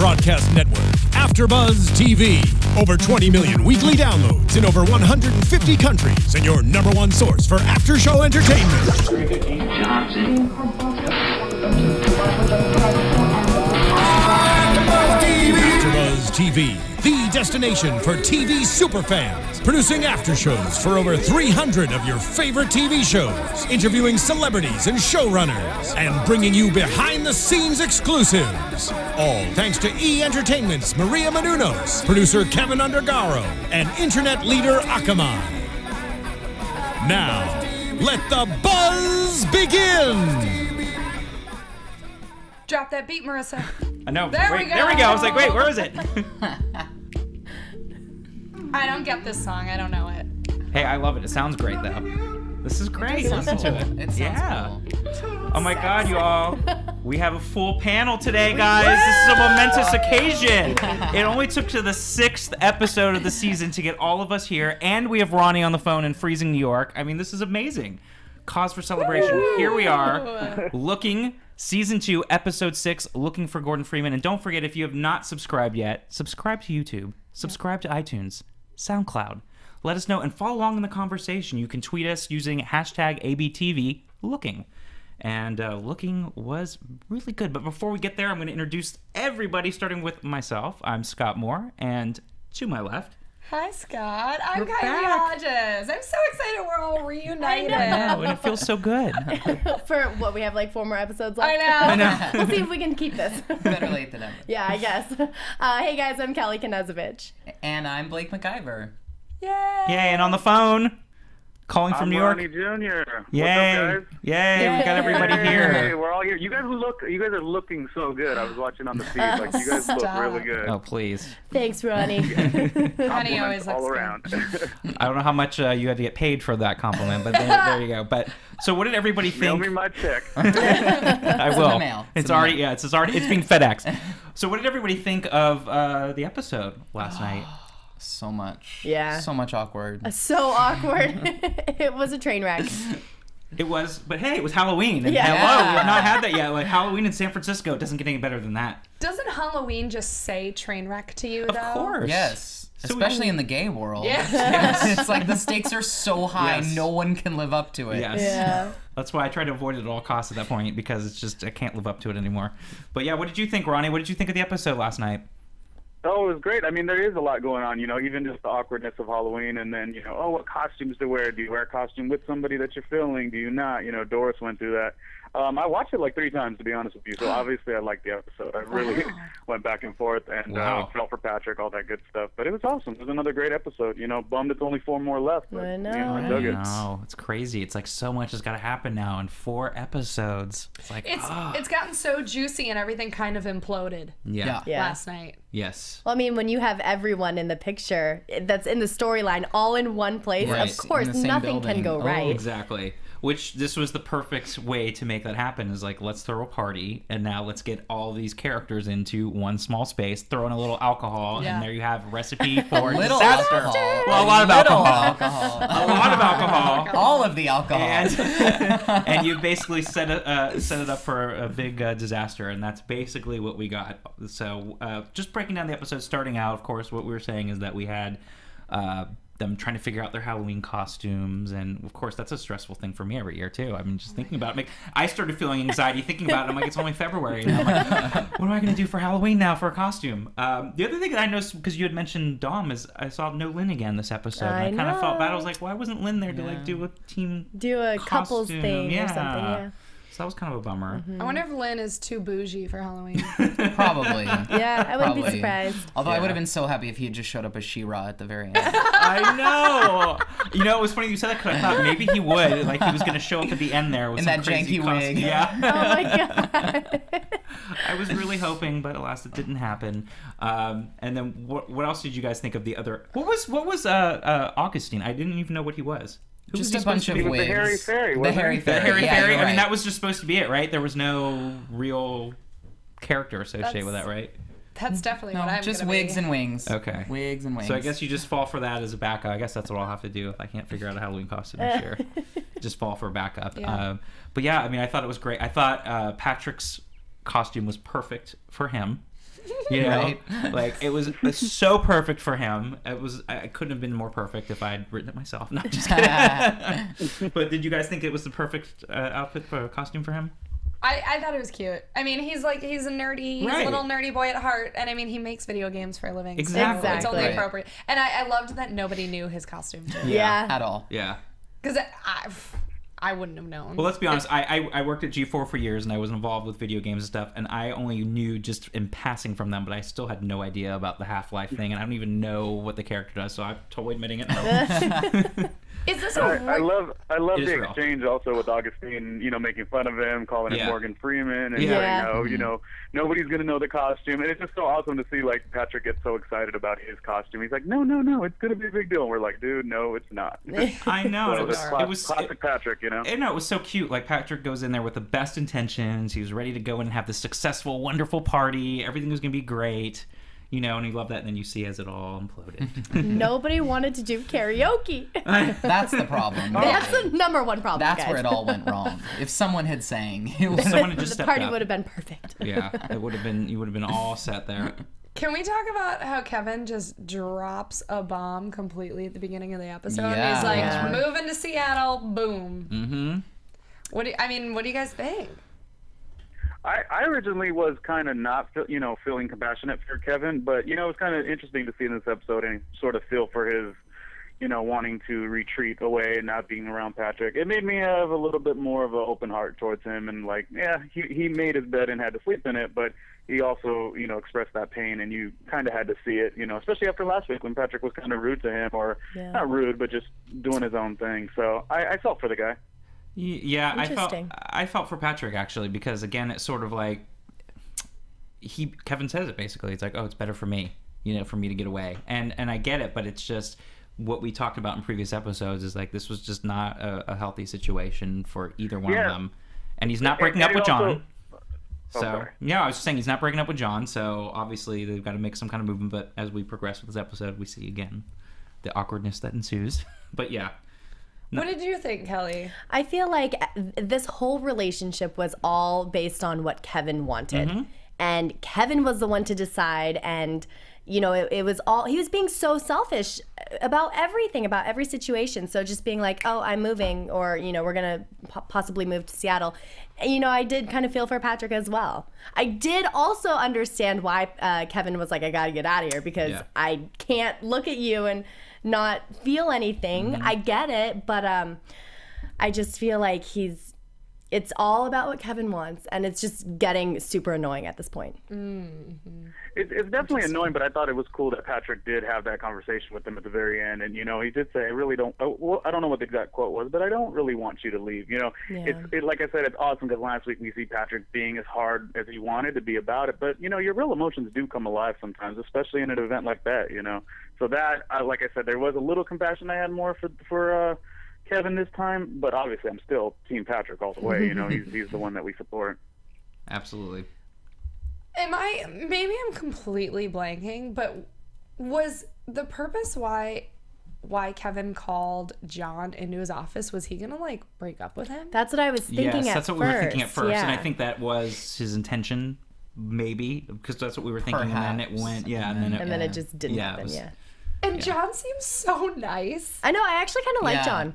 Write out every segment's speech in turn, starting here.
broadcast network, AfterBuzz TV. Over 20 million weekly downloads in over 150 countries, and your number one source for after-show entertainment. AfterBuzz TV, the destination for TV superfans, producing aftershows for over 300 of your favorite TV shows, interviewing celebrities and showrunners, and bringing you behind-the-scenes exclusives. All thanks to E! Entertainment's Maria Menounos, producer Kevin Undergaro, and internet leader Akamai. Now, let the buzz begin! Drop that beat, Marissa. I know. There we go. There we go. I was like, wait, where is it? I don't get this song. I don't know it. Hey, I love it. It sounds great, though. This is great. Listen to it. It sounds cool. Oh my God, you all. We have a full panel today, guys. This is a momentous occasion. It only took to the 6th episode of the season to get all of us here, and we have Ronnie on the phone in freezing New York. I mean, this is amazing. Cause for celebration. Here we are, looking, season 2, episode 6, looking for Gordon Freeman. And don't forget, if you have not subscribed yet, subscribe to YouTube, subscribe to iTunes, SoundCloud. Let us know and follow along in the conversation. You can tweet us using hashtag ABTV looking. And looking was really good. But before we get there, I'm going to introduce everybody, starting with myself. I'm Scott Moore, and to my left, Hi, Scott. I'm We're Kylie back. Hodges. I'm so excited we're all reunited. oh, and it feels so good. For what, we have like 4 more episodes I left? know. We'll see if we can keep this. Better late than never. Yeah, I guess. Hey guys, I'm Kelly Knezovich. And I'm Blake McIver. Yay. Yay, and on the phone, calling from I'm New York. Ronnie Jr. Yay. What's up, guys? Yay, we got everybody Hey, here. we're all here. You guys are looking so good. I was watching on the feed. Like, you guys look Stop. really good. Oh, please. Thanks, Ronnie. Honey always Compliments looks all good. around. I don't know how much you had to get paid for that compliment, but there you go. But so, what did everybody Mail think? me my check. I will. the mail. It's It's in the already mail. it's being FedEx. So, what did everybody think of the episode last night? So much. Yeah. So much awkward. So awkward. It was a train wreck. It was, but hey, it was Halloween. And Yeah. hello, we have not had that yet. Like Halloween in San Francisco doesn't get any better than that. Doesn't Halloween just say train wreck to you, Of though? course. Yes. So Especially in the gay world. Yeah. It's like the stakes are so high, Yes. no one can live up to it. Yes. Yeah. That's why I try to avoid it at all costs at that point, because it's just I can't live up to it anymore. But yeah, what did you think, Ronnie? What did you think of the episode last night? Oh, it was great. I mean, there is a lot going on, even just the awkwardness of Halloween, and then, what costumes to wear. Do you wear a costume with somebody that you're filming? Do you not? Doris went through that. I watched it like 3 times, to be honest with you, so obviously I liked the episode. I really went back and forth and felt for Patrick, all that good stuff. But it was awesome. It was another great episode. Bummed it's only 4 more left. But, I know. I dug it. No, it's crazy. It's like so much has got to happen now in 4 episodes. It's like, It's gotten so juicy and everything kind of imploded yeah. Yeah. last night. Yes. Well, I mean, when you have everyone in the picture that's in the storyline all in one place, Right. of course, In the same nothing building. can go Oh, right. Exactly. Which this was the perfect way to make that happen, is like, let's throw a party and now let's get all these characters into one small space, throw in a little alcohol, Yeah. and there you have a recipe for Little disaster. alcohol. Well, a lot of Little alcohol. A lot of alcohol. All of the alcohol. And you basically set it up for a big disaster, and that's basically what we got. So just breaking down the episode, starting out, of course, what we were saying is that we had them trying to figure out their Halloween costumes, and of course that's a stressful thing for me every year too. I mean, just thinking about it, I started feeling anxiety thinking about it. I'm like, it's only February now. I'm like, what am I going to do for Halloween now for a costume? The other thing that I noticed, because you had mentioned Dom, is I saw no Lynn again this episode. I And I kind of felt know. bad. I was like, why wasn't Lynn there to like do a team Do a couples costume? thing or something, yeah. So that was kind of a bummer. I wonder if Lynn is too bougie for Halloween. Probably. Yeah, I wouldn't be Probably. surprised. Although I Yeah. would have been so happy if he had just showed up as She-Ra at the very end. I know. It was funny you said that, because I thought maybe he would. Like, he was going to show up at the end there with In some that crazy janky costume. wig. Yeah. Oh my god. I was really hoping, but alas, it didn't happen. And then what else did you guys think of the other? What was Augustine? I didn't even know what he was. Who Just was a he bunch supposed of to be? was the wigs. Harry Fairy, The wasn't Harry he? The Fairy. Harry Yeah, Fairy. you're I mean, right. that was just supposed to be it, right? There was no real character associated with that, right? That's definitely No, what I'm just gonna wigs be. and wings. Okay. Wigs and wings. So I guess you just fall for that as a backup. I guess that's what I'll have to do if I can't figure out a Halloween costume this year. Just fall for a backup. Yeah. But yeah, I mean, I thought it was great. I thought Patrick's costume was perfect for him. You know, Right. like it was so perfect for him. I couldn't have been more perfect if I'd written it myself. Not just kidding. But did you guys think it was the perfect outfit for a costume for him? I thought it was cute. I mean, he's a Right. little nerdy boy at heart, and I mean, he makes video games for a living. So Exactly. it's only Right. appropriate. And I loved that nobody knew his costume too. Yeah. At all. Yeah. Because I wouldn't have known. Well, let's be honest. I worked at G4 for years, and I was involved with video games and stuff, and I only knew just in passing from them, but I still had no idea about the Half-Life thing, and I don't even know what the character does, so I'm totally admitting it. Is this a I love It is the real. exchange also with Augustine, making fun of him, calling Yeah. him Morgan Freeman, and Yeah. saying, nobody's gonna know the costume, and it's just so awesome to see like Patrick get so excited about his costume. He's like, no, it's gonna be a big deal. And we're like, dude, no, it's not. I know. So It was, that's it was classic Patrick, No, it was so cute. Like Patrick goes in there with the best intentions. He was ready to go in and have this successful, wonderful party. Everything was gonna be great, and he loved that. And then you see as it all imploded. Nobody wanted to do karaoke. That's the problem. That's the number one problem, That's guys. where it all went wrong. If someone had sang, it was Someone had just The stepped party up. would have been perfect. Yeah, it would have been. You would have been all set there. Can we talk about how Kevin just drops a bomb completely at the beginning of the episode? Yeah. He's like, Yeah. moving to Seattle, boom. Mm-hmm. What do you guys think? I originally was kind of not, feeling compassionate for Kevin, but it was kind of interesting to see in this episode and sort of feel for his, wanting to retreat away and not being around Patrick. It made me have a little bit more of an open heart towards him, and like, yeah, he made his bed and had to sleep in it, but he also, expressed that pain, and you kind of had to see it, especially after last week when Patrick was kind of rude to him, or not rude, but just doing his own thing. So I felt for the guy. Yeah, Interesting. I felt for Patrick actually, because again, it's sort of like Kevin says it basically. It's like, oh, it's better for me, for me to get away, and I get it, but it's just what we talked about in previous episodes is like this was just not a healthy situation for either one of them, and he's not breaking up with John. So sorry. yeah, I was just saying he's not breaking up with John, so obviously they've got to make some kind of movement. But as we progress with this episode, we see again the awkwardness that ensues. But yeah. What did you think, Kelly? I feel like this whole relationship was all based on what Kevin wanted. And Kevin was the one to decide, and it was all, he was being so selfish about everything, about every situation. So just being like, oh, I'm moving, or we're gonna possibly move to Seattle. And, I did kind of feel for Patrick as well. I did also understand why Kevin was like, I gotta get out of here, because I can't look at you and not feel anything. I get it, but I just feel like it's all about what Kevin wants, and it's just getting super annoying at this point. It's definitely annoying, but I thought it was cool that Patrick did have that conversation with him at the very end, and he did say, I really don't. Well, I don't know what the exact quote was, but I don't really want you to leave. It's like I said, it's awesome because last week we see Patrick being as hard as he wanted to be about it, but your real emotions do come alive sometimes, especially in an event like that. So that, like I said, there was a little compassion I had more for Kevin this time, but obviously I'm still Team Patrick all the way. He's the one that we support. Absolutely. Maybe I'm completely blanking, but was the purpose why Kevin called John into his office, was he gonna like break up with him? That's what I was thinking Yes, at that's what first. we were thinking at first, Yeah. and I think that was his intention, maybe, because that's what we were thinking, and then it Perhaps. went, And then it just didn't Yeah, it happen, was- yeah. And John seems so nice. I know, I actually kind of like Yeah. John.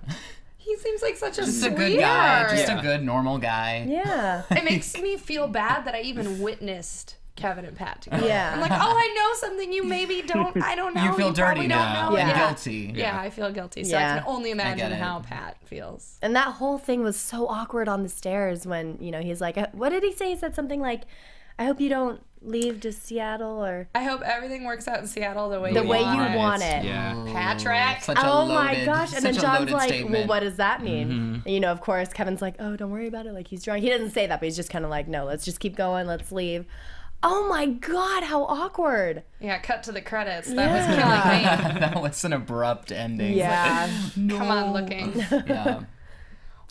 He seems like such a just a sweetheart. good guy, just Yeah. a good normal guy. Yeah. It makes me feel bad that I even witnessed Kevin and Pat together. Yeah. I'm like, oh, I know something you maybe don't. I don't know. You feel probably dirty don't now. know. Yeah. And guilty. Yeah, I feel guilty. So I Yeah. can only imagine it. how Pat feels. And that whole thing was so awkward on the stairs when, he's like, what did he say? He said something like, I hope you don't leave to Seattle, or I hope everything works out in Seattle the way the you way want. you want it. Yeah. Patrick. Such a Oh my loaded- gosh. And then such a John's loaded like, statement. well, what does that mean? Of course, Kevin's like, oh, don't worry about it. Like, he's drunk. He doesn't say that, but he's just kind of like, no, let's just keep going. Let's leave. Oh my God, how awkward. Yeah, cut to the credits. That was killing me. That was an abrupt ending. Yeah. Come on, looking. Yeah.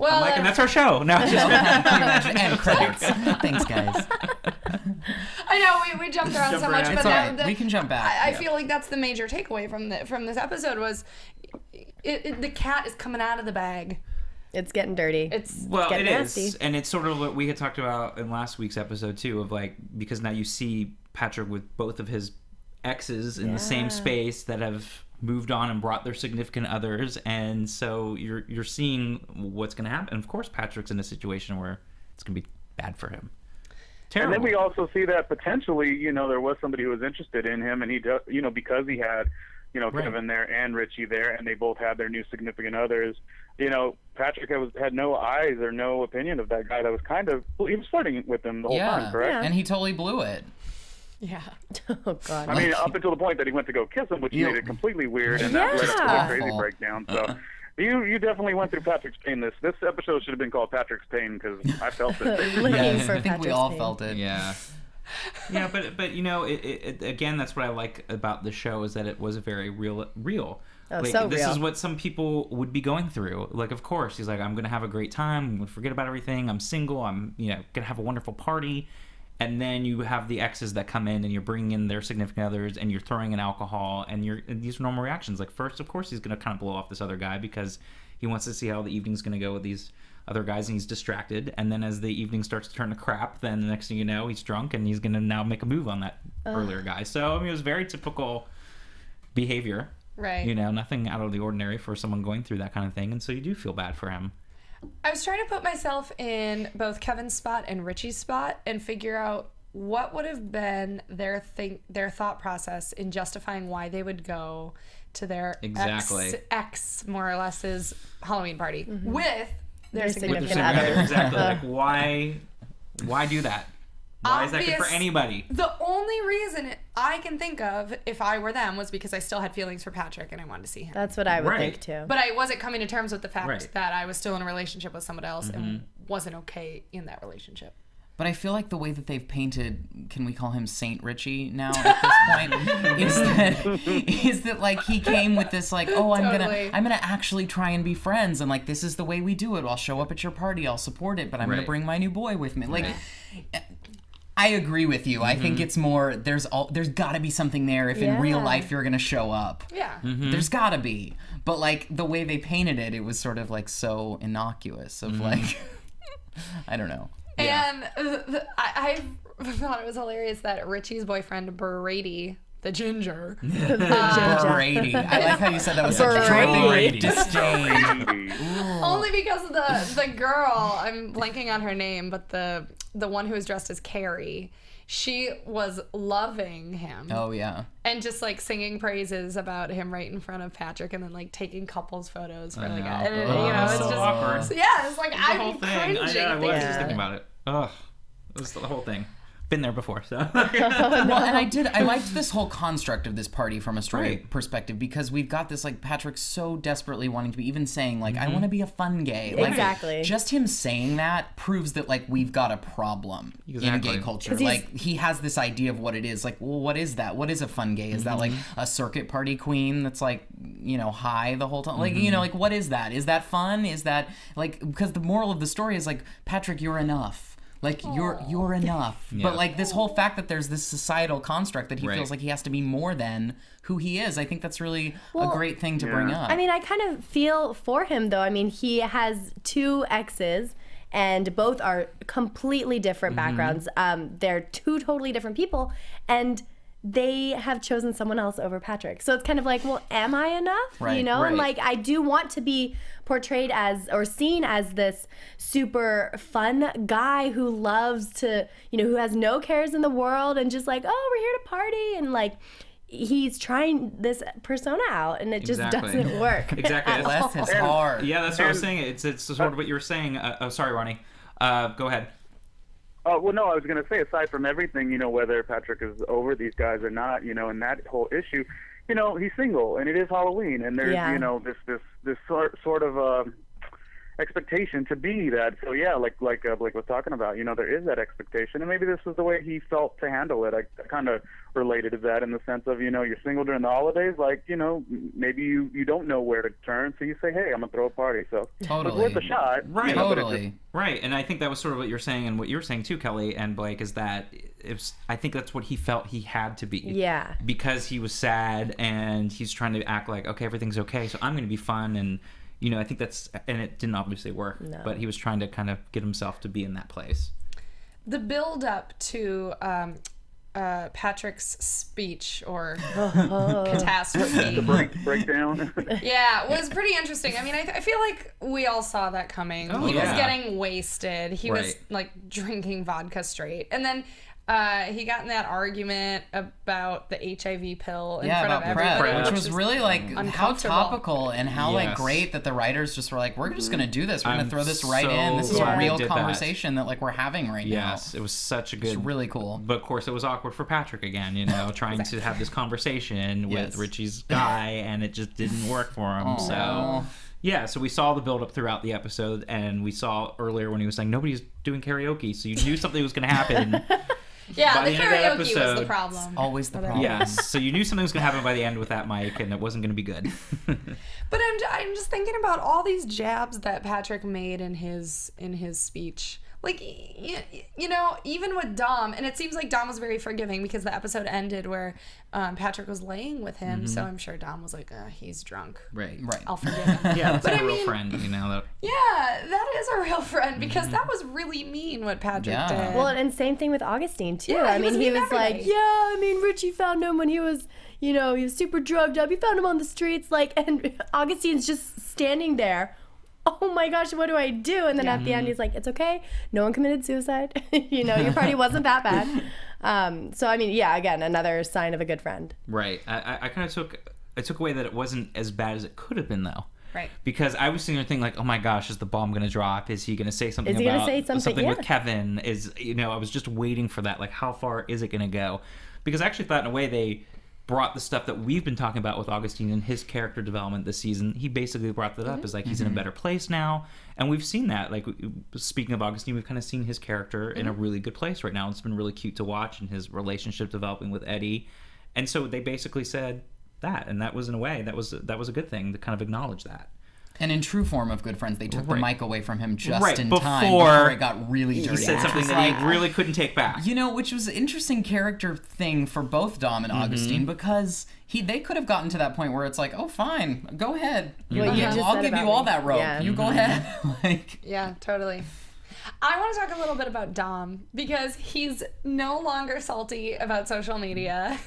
Well, Like, and that's our show. No, just End credits. Thanks, guys. I know we jumped around so Jump much, around. but It's all right. We can jump back. I Yeah. feel like that's the major takeaway from this episode was the cat is coming out of the bag. It's getting dirty. It's Well, getting it nasty. is, and it's sort of what we had talked about in last week's episode too, of like, because now you see Patrick with both of his exes in the same space that have moved on and brought their significant others, and so you're seeing what's going to happen. And of course, Patrick's in a situation where it's going to be bad for him. Terrible. And then we also see that potentially, there was somebody who was interested in him, and he, because he had, Right. Kevin there and Richie there, and they both had their new significant others. Patrick had no eyes or no opinion of that guy that was he was flirting with him the whole time, correct? And he totally blew it. yeah. Oh God. I mean, up until the point that he went to go kiss him, which made it completely weird, and that led to a crazy Awful. breakdown. So you definitely went through Patrick's pain. This episode should have been called Patrick's Pain, because I felt it. Looking Yes, for I think we Patrick's all pain. felt it. Yeah. Yeah, but it again, that's what I like about the show, is that it was very real. Oh, Like, so this real. is what some people would be going through. Like, of course, he's like, I'm gonna have a great time. I'm gonna forget about everything. I'm single. I'm gonna have a wonderful party. And then you have the exes that come in, and you're bringing in their significant others, and you're throwing in alcohol, and these are normal reactions. Like, first, of course, he's gonna kind of blow off this other guy because he wants to see how the evening's gonna go with these other guys, and he's distracted. And then as the evening starts to turn to crap, then the next thing you know, he's drunk, and he's gonna now make a move on that earlier guy. So I mean, it was very typical behavior. Right. Nothing out of the ordinary for someone going through that kind of thing, and so you do feel bad for him. I was trying to put myself in both Kevin's spot and Richie's spot and figure out what would have been their thought process in justifying why they would go to their Exactly. ex more or less's Halloween party with their Their significant significant other. other. Exactly. Like, why do that? Why is that good for Obvious- anybody? The only reason I can think of, if I were them, was because I still had feelings for Patrick and I wanted to see him. That's what I would Right. think too. But I wasn't coming to terms with the fact Right. that I was still in a relationship with someone else and wasn't okay in that relationship. But I feel like the way that they've painted, can we call him Saint Richie now at this point, is that like he came with this like, oh, I'm Totally. gonna actually try and be friends, and like this is the way we do it. I'll show up at your party, I'll support it, but I'm Right. gonna bring my new boy with me. Like, I agree with you. I think it's more there's got to be something there if in real Yeah. life you're gonna show up. Yeah. There's gotta be. But like the way they painted it, it was sort of like so innocuous of like, I don't know. And I thought it was hilarious that Richie's boyfriend, Brady, the ginger, Brady. I like how you said that with such Brady. dripping disdain. only because of the girl, I'm blanking on her name, but the one who was dressed as Carrie, she was loving him. Oh yeah. And just like singing praises about him right in front of Patrick, and then like taking couples photos for like, know. and, Oh, it's so just awkward. So, yeah, it's like The whole I'm thing. cringing. I was thinking- just thinking about it. Ugh. It was the whole thing. Been there before, so. Well, and I liked this whole construct of this party from a story Right. perspective, because we've got this like Patrick so desperately wanting to be, even saying like I want to be a fun gay. Like, Exactly. Just him saying that proves that like we've got a problem in Exactly. gay culture. 'Cause he's- Like he has this idea of what it is. Like, well, what is that? What is a fun gay? Is that like a circuit party queen that's like high the whole time? Like like what is that? Is that fun? Is that like, because the moral of the story is like, Patrick, you're enough. Like you're enough. Yeah. But like this whole fact that there's this societal construct that he Right. feels like he has to be more than who he is, I think that's really a great thing to bring up. I mean, I kind of feel for him though. I mean, he has 2 exes and both are completely different backgrounds. They're 2 totally different people, and they have chosen someone else over Patrick. So it's kind of like, well, am I enough? Right, And right. like, I do want to be portrayed as or seen as this super fun guy who loves to, who has no cares in the world and just like, oh, we're here to party, and like he's trying this persona out, and it just Exactly. doesn't work. Exactly. Less is hard. Yeah, that's what I was saying. It's sort of what you were saying. Oh, sorry, Ronnie. Go ahead. Well, no, I was going to say, aside from everything, whether Patrick is over these guys or not, and that whole issue, he's single, and it is Halloween, and there's, Yeah. this sort of expectation to be that. So yeah, like Blake was talking about, there is that expectation, and maybe this was the way he felt to handle it. I kind of related to that in the sense of, you're single during the holidays, like, maybe you don't know where to turn, so you say, hey, I'm gonna throw a party. So Totally. it's worth a shot. Right. But it's Totally. Right, and I think that was sort of what you're saying, and what you're saying too, Kelly and Blake, is that I think that's what he felt he had to be. Yeah. Because he was sad, and he's trying to act like, okay, everything's okay, so I'm going to be fun, and I think that's, and it didn't obviously work, but he was trying to kind of get himself to be in that place. The build up to Patrick's speech or catastrophe. Breakdown. Yeah, was pretty interesting. I mean, I feel like we all saw that coming. Oh, He was yeah. getting wasted. He was Right. like drinking vodka straight. And then he got in that argument about the HIV pill in front of about PrEP, everybody, which was really like how uncomfortable. topical and how like Yes. great that the writers just were like, we're just gonna do this. We're gonna I'm throw this right so in. This is glad a we real did that. conversation that like we're having right now. Yes, it was such a good. It's really cool. But of course, it was awkward for Patrick again, trying to have this conversation with Yes. Richie's guy, and it just didn't work for him. So, Aw. yeah, so we saw the build up throughout the episode, and we saw earlier when he was saying nobody's doing karaoke, so you knew something was going to happen. Yeah, By the the end of that karaoke was episode- the problem. Always the problem. Yes, so you knew something was going to happen by the end with that mic, and it wasn't going to be good. But I'm just thinking about all these jabs that Patrick made in his speech. Like, even with Dom, and it seems like Dom was very forgiving because the episode ended where Patrick was laying with him, so I'm sure Dom was like, he's drunk. Right. I'll forgive him. Yeah, that's But like I a real mean- friend, that Yeah, that is a real friend because that was really mean what Patrick Yeah. did. Well, and same thing with Augustine too. Yeah, I he mean, was he mean to was like, everybody. yeah, I mean, Richie found him when he was, he was super drugged up. He found him on the streets, like, and Augustine's just standing there. Oh my gosh, what do I do? And then at the end, he's like, it's okay. No one committed suicide. Your party wasn't that bad. So I mean, yeah, again, another sign of a good friend. Right. I kind of took away that it wasn't as bad as it could have been, though. Right. Because I was sitting there thinking, like, oh my gosh, is the bomb going to drop? Is he going to say something Is he gonna about say something? with Yeah. Kevin? I was just waiting for that. Like, how far is it going to go? Because I actually thought, in a way, they brought the stuff that we've been talking about with Augustine and his character development this season. He basically brought that up as, like, he's in a better place now. And we've seen that. Like, speaking of Augustine, we've kind of seen his character in a really good place right now. It's been really cute to watch, and his relationship developing with Eddie. And so they basically said that, and that was, in a way, that was a good thing to kind of acknowledge that. And in true form of Good Friends, they took the Right. mic away from him just Right, in time before before it got really dirty. He said Which something was that like, he really couldn't take back. which was an interesting character thing for both Dom and Augustine because they could have gotten to that point where it's like, oh, fine, go ahead. What you just I'll said give you about all me. that rope. Yeah. You go ahead. Like, Yeah, totally. I want to talk a little bit about Dom because he's no longer salty about social media,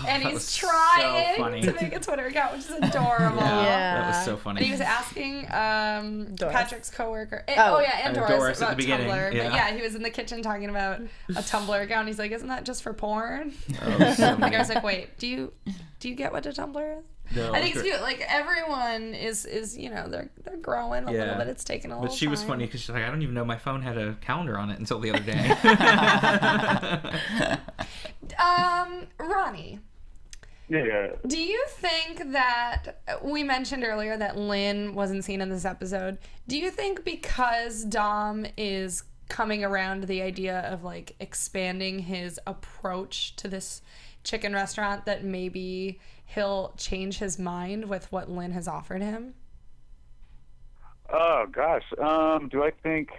and he's was so trying funny. to make a Twitter account, which is adorable. That was so funny. And he was asking Patrick's coworker. And And Doris, Doris at about the beginning, Tumblr. yeah. But yeah, he was in the kitchen talking about a Tumblr account. He's like, "Isn't that just for porn?" Oh, so The guy's like, "Wait, do you get what a Tumblr is?" No, I think it's sure. cute. Like everyone is they're growing a little bit. It's taking a little. But she was time. funny because she's like, I don't even know my phone had a calendar on it until the other day. Ronnie, Yeah. do you think that we mentioned earlier that Lynn wasn't seen in this episode? Do you think because Dom is coming around to the idea of like expanding his approach to this chicken restaurant that maybe he'll change his mind with what Lynn has offered him? Oh gosh. Do I think?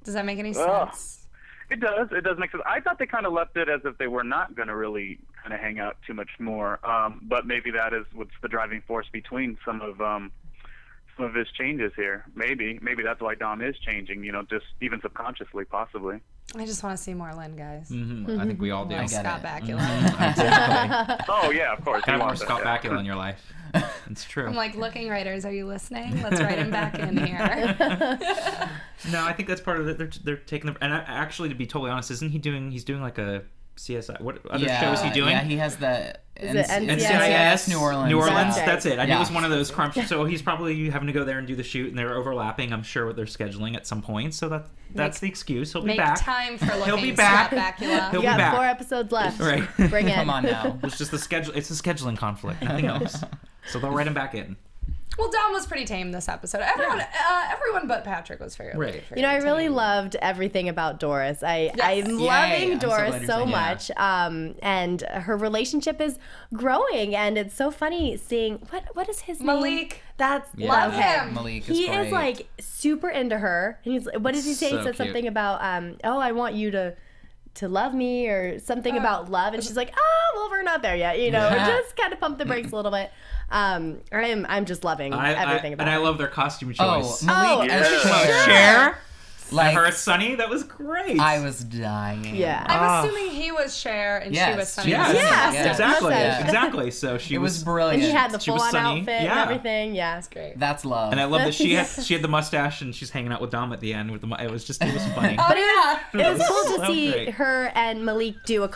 Does that make any sense? It does. It does make sense. I thought they kind of left it as if they were not going to really kind of hang out too much more. But maybe that is what's the driving force between some of his changes here. Maybe that's why Dom is changing. Just even subconsciously, possibly. I just want to see more Lynn, guys. I think we all do. I get Scott it. Bakula. Oh yeah, of course. Have You more want that, Scott yeah. Bakula in your life. It's true. I'm like, looking writers, are you listening? Let's write him back in here. No, I think that's part of it. They're taking the. And actually, to be totally honest, isn't he doing? He's doing like a CSI. What other show is he doing? Yeah, he has the Is it NCIS New Orleans. New Orleans. That's That's right. it. I knew Yeah. it was one of those crime. So he's probably having to go there and do the shoot, and they're overlapping. I'm sure what they're scheduling at some point. So that's the excuse. He'll be Make back. time for looking He'll be back. Scott Bakula. He'll You be got back. 4 episodes left. Right. Bring it. Come on now. It's just the schedule. It's a scheduling conflict. Nothing else. So they'll write him back in. Well, Dom was pretty tame this episode. Everyone but Patrick was fairly. Right. fairly I really tame. loved everything about Doris. I'm Yay. loving I'm so Doris glad you're so saying much. And her relationship is growing, and it's so funny seeing what is his name? Malik. That's Love him. Malik is He great. is like super into her. And he's what does he say? So He said cute. something about I want you to to love me or something about love, and she's like, oh, well, we're not there yet, you know. Just kind of pump the brakes a little bit. I'm just loving everything about and it. I love their costume Oh, choice. Malik as yeah. Cher, Like, her as Sunny, that was great. I was dying. Yeah. I'm assuming he was Cher and she was Yes, Sunny. Yes, Yeah. exactly, Yeah. exactly. So she It was And brilliant. he had the She was full-on Sunny. outfit Yeah. and everything. Yeah, it's Great. That's love. And I love that she Yeah. had the mustache and she's hanging out with Dom at the end with the. It was funny. Oh, yeah. It was cool to So see great. her and Malik do a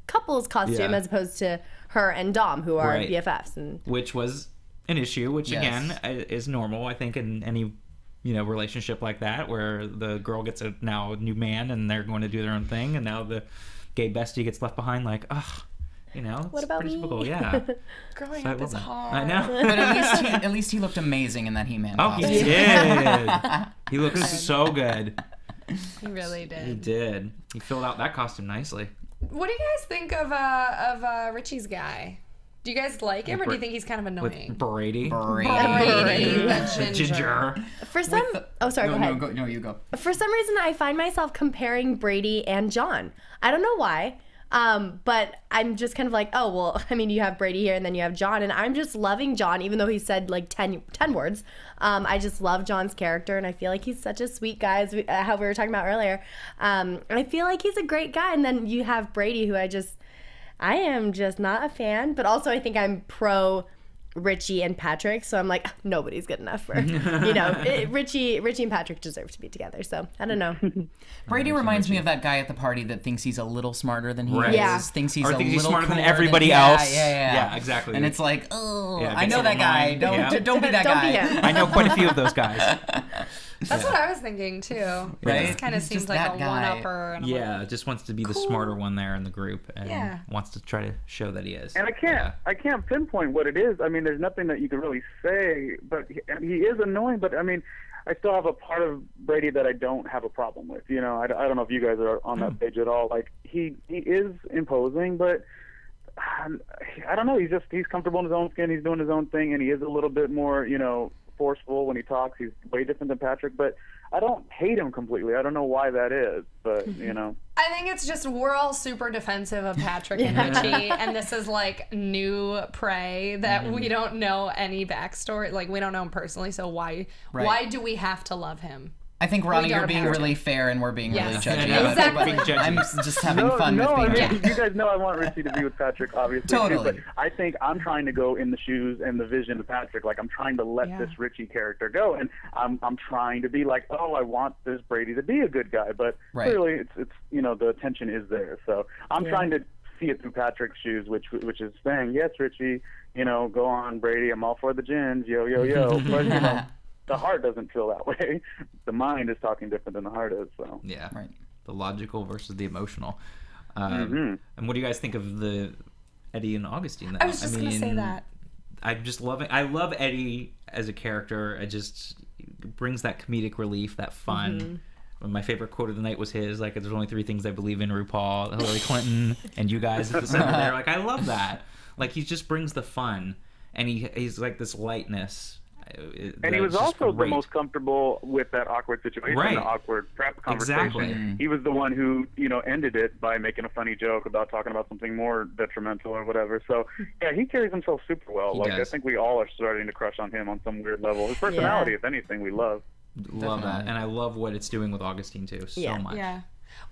couple's costume Yeah. as opposed to her and Dom, who are Right. BFFs. And Which was an issue, which Yes. again is normal, I think, in any relationship like that, where the girl gets a new man and they're going to do their own thing, and now the gay bestie gets left behind. Like, ugh, it's What about pretty me? typical. Yeah, Growing So I up love is that. hard. I know. But at least he looked amazing in that He-Man Oh, costume. he did. He looks so good. He really He did. did. He filled out that costume nicely. What do you guys think of Richie's guy? Do you guys like him, or do you think he's kind of annoying? With Brady. Brady. Brady, The the ginger. ginger. for some, No, go ahead. No, you go. For some reason, I find myself comparing Brady and John. I don't know why, but I'm just kind of like, oh, well, I mean, you have Brady here and then you have John, and I'm just loving John, even though he said like 10 words. I just love John's character, and I feel like he's such a sweet guy, as how we were talking about earlier. I feel like he's a great guy, and then you have Brady, who I am just not a fan, but also I think I'm pro Richie and Patrick, so I'm like, nobody's good enough for, Richie and Patrick deserve to be together, so I don't know. Brady reminds me of that guy at the party that thinks he's a little smarter than he Right. is. Yeah. Thinks he's Or a thinks he's little smarter than cooler everybody yeah, else. Yeah, Yeah, exactly. And it's like, oh, Yeah, it I gets know a that little guy. annoying. Don't Yeah. don't be that Don't guy. be him. I know quite a few of those guys. That's what I was thinking too. Right? This kind of He's seems just like that a guy. one-upper. And I'm like, Yeah, just wants to be the smarter one there in the group, and Yeah. wants to try to show that he is. And I can't pinpoint what it is. I mean, there's nothing that you can really say, but he is annoying. But I mean, I still have a part of Brady that I don't have a problem with. I don't know if you guys are on that page at all. Like he is imposing, but I don't know. He's comfortable in his own skin. He's doing his own thing, and he is a little bit more, forceful when he talks. He's way different than Patrick, but I don't hate him completely. I don't know why that is, but I think it's just we're all super defensive of Patrick and Richie, and this is like new prey that we don't know any backstory. Like we don't know him personally, so why do we have to love him? I think, Ronnie, don't you're being have to. really fair and we're being really Yes. judgy. Yeah, Exactly. being judgy. I'm just having fun no, with being I mean, judgy. you guys know I want Richie to be with Patrick, obviously. Totally. Too, but I think I'm trying to go in the shoes and the vision of Patrick. Like I'm trying to let this Richie character go, and I'm trying to be like, oh, I want this Brady to be a good guy, but Right. clearly it's the tension is there. So I'm trying to see it through Patrick's shoes, which is saying, yes, Richie, go on, Brady. I'm all for the gins, yo, yo, yo. But the heart doesn't feel that way. The mind is talking different than the heart is. So Yeah, Right. the logical versus the emotional. And what do you guys think of the Eddie and Augustine? Though? I was just gonna say that. I'm just loving. I love Eddie as a character. It just brings that comedic relief, that fun. My favorite quote of the night was his. Like, there's only 3 things I believe in: RuPaul, Hillary Clinton, and you guys at the center there. Like, I love that. Like, he just brings the fun, and he's like this lightness. And he was also the most comfortable with that awkward situation, Right. the awkward prep conversation. Exactly. He was the one who, ended it by making a funny joke about talking about something more detrimental or whatever. So, yeah, he carries himself super well. He Like, does. I think we all are starting to crush on him on some weird level. His personality, if anything, we love. Love that, Definitely. and I love what it's doing with Augustine too so much. Yeah.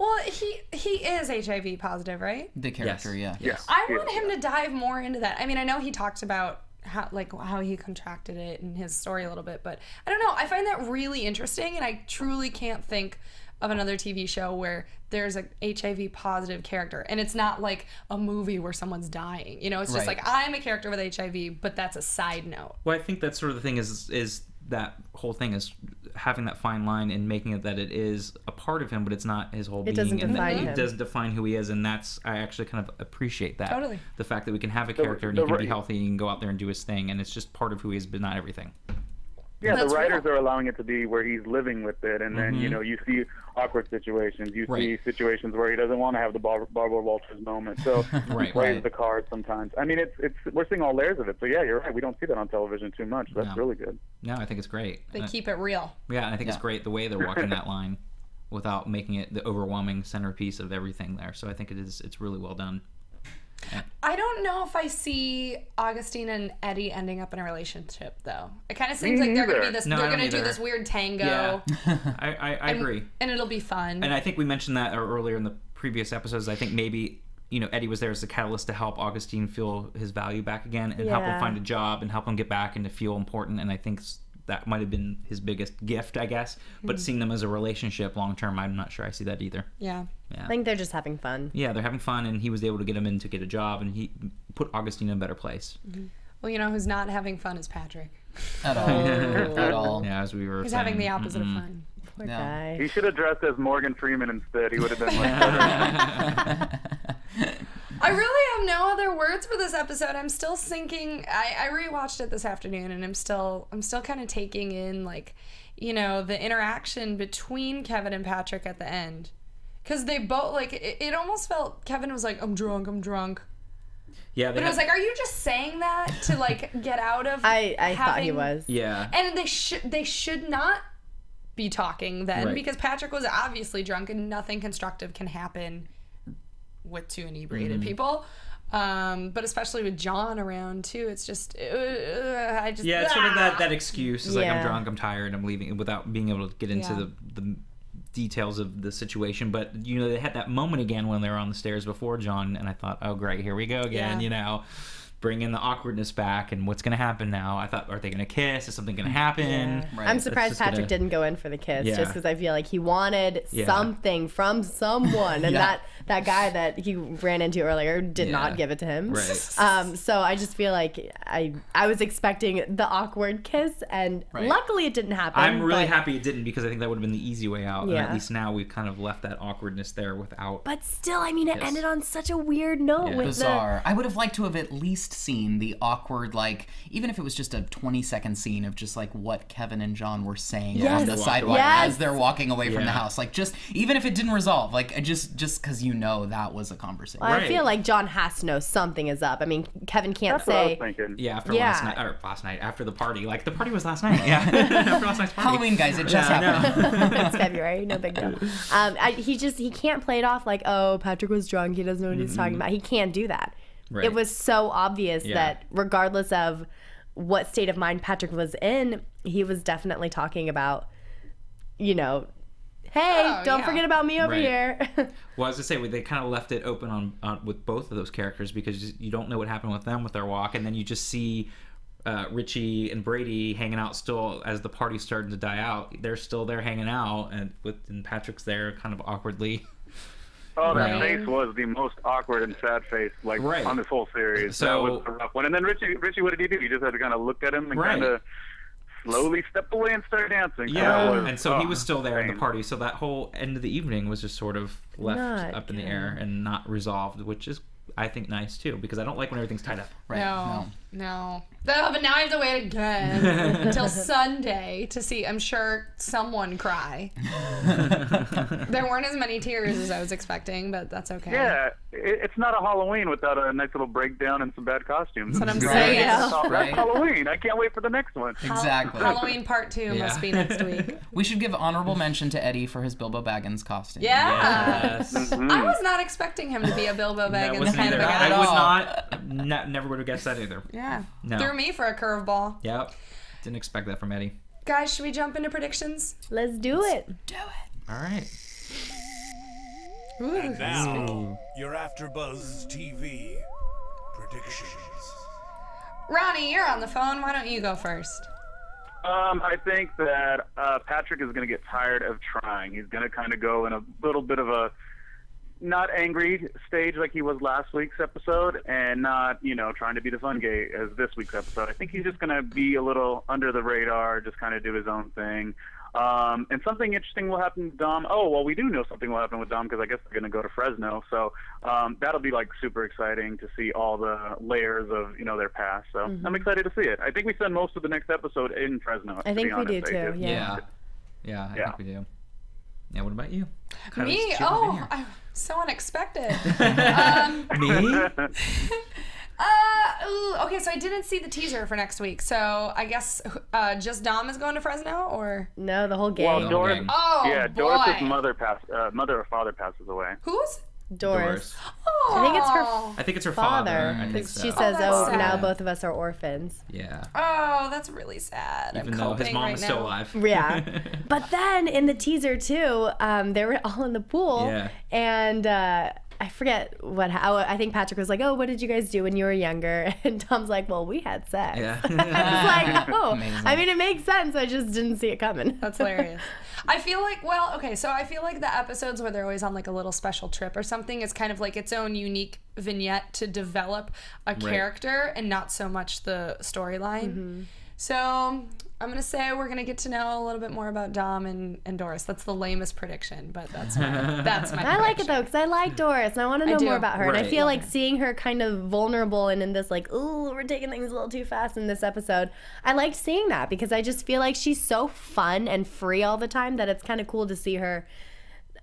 Well, he is HIV positive, right? The character, yeah. Yes. I want him to dive more into that. I mean, I know he talked about how he contracted it in his story a little bit, but I don't know. I find that really interesting, and I truly can't think of another TV show where there's a HIV positive character, and it's not like a movie where someone's dying. It's just Right. like I'm a character with HIV, but that's a side note. Well, I think that's sort of the thing is that whole thing is having that fine line and making it that it is a part of him, but it's not his whole being. doesn't and define it him. doesn't define who he is, and that's I actually kind of appreciate that. Totally. The fact that we can have a character and he can be right. healthy and he can go out there and do his thing, and it's just part of who he is, but not everything. Yeah, That's the writers real. are allowing it to be where he's living with it, and then you see awkward situations. You see Right. situations where he doesn't want to have the Barbara Walters moment, so Right. he plays Right. the card sometimes. I mean, it's we're seeing all layers of it. So yeah, you're right. We don't see that on television too much. That's No. really good. No, I think it's great. They keep it real. Yeah, and I think it's Yeah. great the way they're walking that line. without making it the overwhelming centerpiece of everything there. So I think it's really well done. I don't know if I see Augustine and Eddie ending up in a relationship, though. It kind of seems like they're going to be this. No, I they're don't going to do either. this weird tango. Yeah, I agree. And it'll be fun. And I think we mentioned that earlier in the previous episodes. I think maybe, you know, Eddie was there as the catalyst to help Augustine feel his value back again and help him Yeah. find a job and help him get back and to feel important. And I think that might have been his biggest gift, I guess. But seeing them as a relationship long term, I'm not sure I see that either. Yeah. I think they're just having fun. Yeah, they're having fun, and he was able to get him in to get a job, and he put Augustine in a better place. Well, you know who's not having fun is Patrick. At all. At all. Yeah, as we were He's saying. having the opposite of fun. Poor No. guy. He should have dressed as Morgan Freeman instead. He would have been much better. I really have no other words for this episode. I'm still sinking. I rewatched it this afternoon, and I'm still kind of taking in, like, you know, the interaction between Kevin and Patrick at the end, because they both, like, it almost felt Kevin was like, I'm drunk. Yeah, But it was like, are you just saying that to, like, get out of? I thought he having- was. Yeah. And they should not be talking then, Right. because Patrick was obviously drunk, and nothing constructive can happen with two inebriated people. But especially with John around too, it's just I just Yeah, it's sort of that excuse. It's like, I'm Yeah. drunk, I'm tired, I'm leaving, without being able to get into Yeah. the details of the situation. But, you know, they had that moment again when they were on the stairs before John, and I thought, oh, great, here we go again, Yeah. you know. Bring in the awkwardness back, and what's going to happen now? I thought, are they going to kiss? Is something going to happen? Right. I'm That's surprised just Patrick gonna- didn't go in for the kiss, Yeah. just because I feel like he wanted Yeah. something from someone, and Yeah. that guy that he ran into earlier did Yeah. not give it to him. Right. So I just feel like I was expecting the awkward kiss, and Right. luckily it didn't happen. I'm really but- happy it didn't, because I think that would have been the easy way out. And Yeah. at least now we've kind of left that awkwardness there without. But still, I mean, it Yes. ended on such a weird note Yeah. with Bizarre. I would have liked to have at least seen the awkward, like, even if it was just a 20-second scene of just like what Kevin and John were saying Yes. on the sidewalk Yes. as they're walking away from the Yeah. house. Like, just even if it didn't resolve, like, just because you know that was a conversation. the. I Right. feel like John has to know something is up. I mean, Kevin can't That's what I was say. thinking. Yeah, after Yeah. last night, after the party. Like, the party was last night. Yeah. After last night's party. Halloween, guys, it just Yeah, I happened. know. It's February, no big deal. He can't play it off like, oh, Patrick was drunk, he doesn't know what he's talking about. He can't do that. Right. It was so obvious Yeah. that regardless of what state of mind Patrick was in, he was definitely talking about, you know, hey, Oh, don't yeah. forget about me over Right. here. Well, as I say, they kind of left it open on with both of those characters, because you don't know what happened with them with their walk, and then you just see Richie and Brady hanging out still as the party's starting to die out. They're still there hanging out, and Patrick's there kind of awkwardly. Oh, that Right. face was the most awkward and sad face, like, Right. on this whole series. So- that was a rough one. And then Richie, what did he do? He just had to kind of look at him and Right. kind of slowly step away and start dancing. Yeah, That was- and so he oh, was still there in the insane. party. So that whole end of the evening was just sort of left Not up in the good. air and not resolved, which is, I think, nice too, because I don't like when everything's tied up. Right. No. But now I have to wait again until Sunday to see, I'm sure, someone cry. There weren't as many tears as I was expecting, but that's okay. Yeah, it's not a Halloween without a nice little breakdown and some bad costumes. That's what I'm Right. saying. That's Right. Halloween. I can't wait for the next one. Exactly. Halloween Part 2 must Yeah. be next week. We should give honorable mention to Eddie for his Bilbo Baggins costume. Yeah. Yes. I was not expecting him to be a Bilbo That Baggins wasn't kind of either. a I guy. would all. not, never would have guessed that either. Yeah. No. Threw me for a curveball. Yep. Didn't expect that from Eddie. Guys, should we jump into predictions? Let's do it. All right. And now, your AfterBuzz TV predictions. Ronnie, you're on the phone. Why don't you go first? I think that Patrick is going to get tired of trying. He's going to kind of go in a little bit of a not angry stage like he was last week's episode, and not, trying to be the fun gay as this week's episode. I think he's just going to be a little under the radar, just kind of do his own thing. And something interesting will happen with Dom. Oh, well, we do know something will happen with Dom, because I guess they're going to go to Fresno. So that'll be like super exciting to see all the layers of, their past. So I'm excited to see it. I think we spend most of the next episode in Fresno. I to be think we do honest. too. Just- Yeah. Yeah, I Yeah. think we do. Yeah, what about you? Kind of Me? cheering Oh, in here. so unexpected. Me? Okay, so I didn't see the teaser for next week. So I guess just Dom is going to Fresno, or No, the whole gang. Well, Doris, oh yeah, boy, Doris's mother or father passes away. who's? Doris. Oh, I think it's her I think it's her father. father. I think so. She says, that's "Oh, sad. now both of us are orphans." Yeah. Oh, that's really sad. Even I'm though his coping mom right is still now. alive. Yeah. But then in the teaser too, they were all in the pool, Yeah. and I forget how. I think Patrick was like, "Oh, what did you guys do when you were younger?" And Tom's like, "Well, we had sex." Yeah. I was like, "Oh, Amazing. I mean, it makes sense. I just didn't see it coming." That's hilarious. I feel like, well, okay, so I feel like the episodes where they're always on like a little special trip or something is kind of like its own unique vignette to develop a character and not so much the storyline. So I'm gonna say we're gonna get to know a little bit more about Dom and Doris. That's the lamest prediction, but that's my I like it though, because I like Doris and I want to know do. more about her. And I Right. feel like seeing her kind of vulnerable and in this like, ooh, we're taking things a little too fast in this episode. I liked seeing that because I just feel like she's so fun and free all the time that it's kind of cool to see her.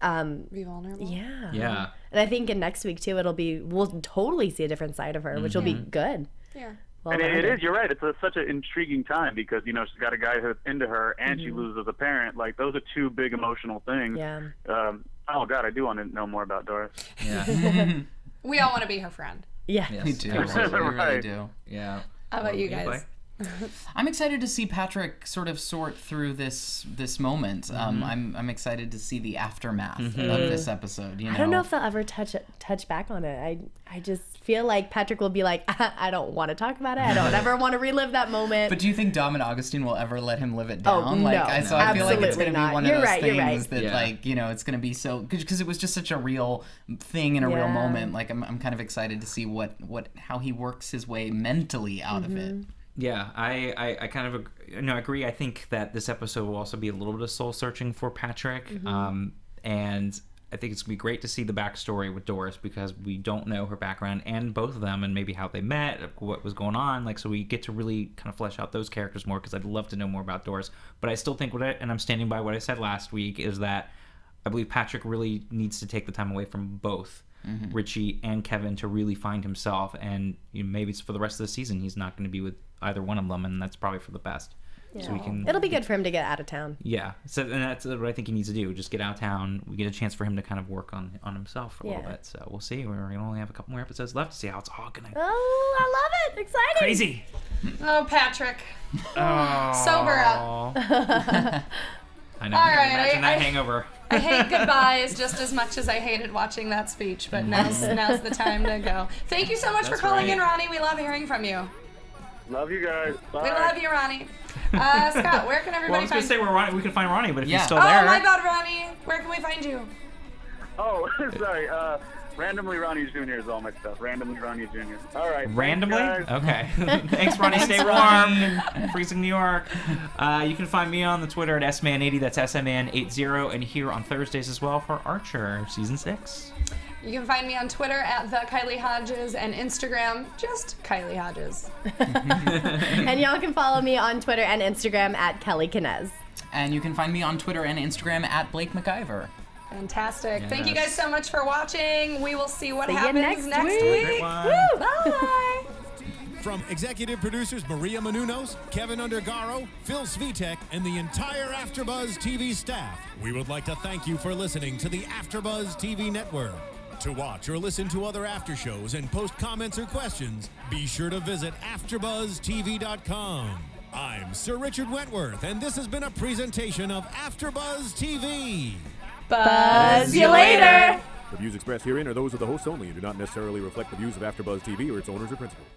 Be vulnerable. Yeah. Yeah. And I think in next week too, we'll totally see a different side of her, which will be good. Yeah. Well, And it rounded. is, you're right. It's such an intriguing time because, you know, she's got a guy who's into her and she loses a parent. Like, those are two big emotional things. Yeah. Oh, God, I do want to know more about Doris. Yeah. We all want to be her friend. Yeah. We do. absolutely. We really Right. do. Yeah. How about you Gameplay? guys? I'm excited to see Patrick sort of sort through this moment. I'm excited to see the aftermath of this episode. You know, I don't know if they'll ever touch back on it. I just feel like Patrick will be like, I don't want to talk about it. I don't ever want to relive that moment. But do you think Dom and Augustine will ever let him live it down? Oh, like, no. so I feel like it's Absolutely going to be not. one of You're those right, you're things right. that, Yeah. like, you know, it's going to be so because it was just such a real thing and a real Yeah. moment. Like, I'm kind of excited to see how he works his way mentally out of it. Yeah, I kind of agree. I think that this episode will also be a little bit of soul searching for Patrick, and I think it's gonna be great to see the backstory with Doris because we don't know her background and both of them and maybe how they met, what was going on. Like, so we get to really kind of flesh out those characters more because I'd love to know more about Doris. But I still think and I'm standing by what I said last week, is that I believe Patrick really needs to take the time away from both. Richie and Kevin to really find himself, and maybe it's for the rest of the season he's not going to be with either one of them, and that's probably for the best. So we can, It'll be good for him to get out of town. yeah. So and that's what I think he needs to do. Just get out of town. We get a chance for him to kind of work on himself for a little Yeah. bit. So we'll see. We're gonna only have a couple more episodes left to see how it's all gonna. Oh, I love it! Exciting. Crazy. Oh, Patrick. Oh. Sober up. I know. All right, Imagine that I- hangover. I hate goodbyes just as much as I hated watching that speech, but now's the time to go. Thank you so much for That's calling right. in, Ronnie. We love hearing from you. Love you guys. Bye. We love you, Ronnie. Scott, where can Well, I everybody was gonna find say we can find Ronnie, but if Yeah. he's still Oh, there, my bad, Ronnie. Where can we find you? Oh, sorry. Randomly Ronnie Jr. is all my stuff. Randomly Ronnie Jr. All right. thanks, randomly? guys. Okay. Thanks, Ronnie. Stay warm. Freezing New York. You can find me on the Twitter at sman80. That's SMN80. And here on Thursdays as well for Archer Season 6. You can find me on Twitter at the Kylie Hodges and Instagram just Kylie Hodges. And y'all can follow me on Twitter and Instagram at Kelly Kinez. And you can find me on Twitter and Instagram at Blake McIver. Fantastic. Thank you Yes. guys so much for watching. We will see what See you happens next week. Great one. Woo, bye. From executive producers Maria Menounos, Kevin Undergaro, Phil Svitek, and the entire AfterBuzz TV staff, we would like to thank you for listening to the AfterBuzz TV network. To watch or listen to other after shows and post comments or questions, be sure to visit AfterBuzzTV.com. I'm Sir Richard Wentworth, and this has been a presentation of AfterBuzz TV. Buzz See you later. The views expressed herein are those of the hosts only and do not necessarily reflect the views of AfterBuzz TV or its owners or principals.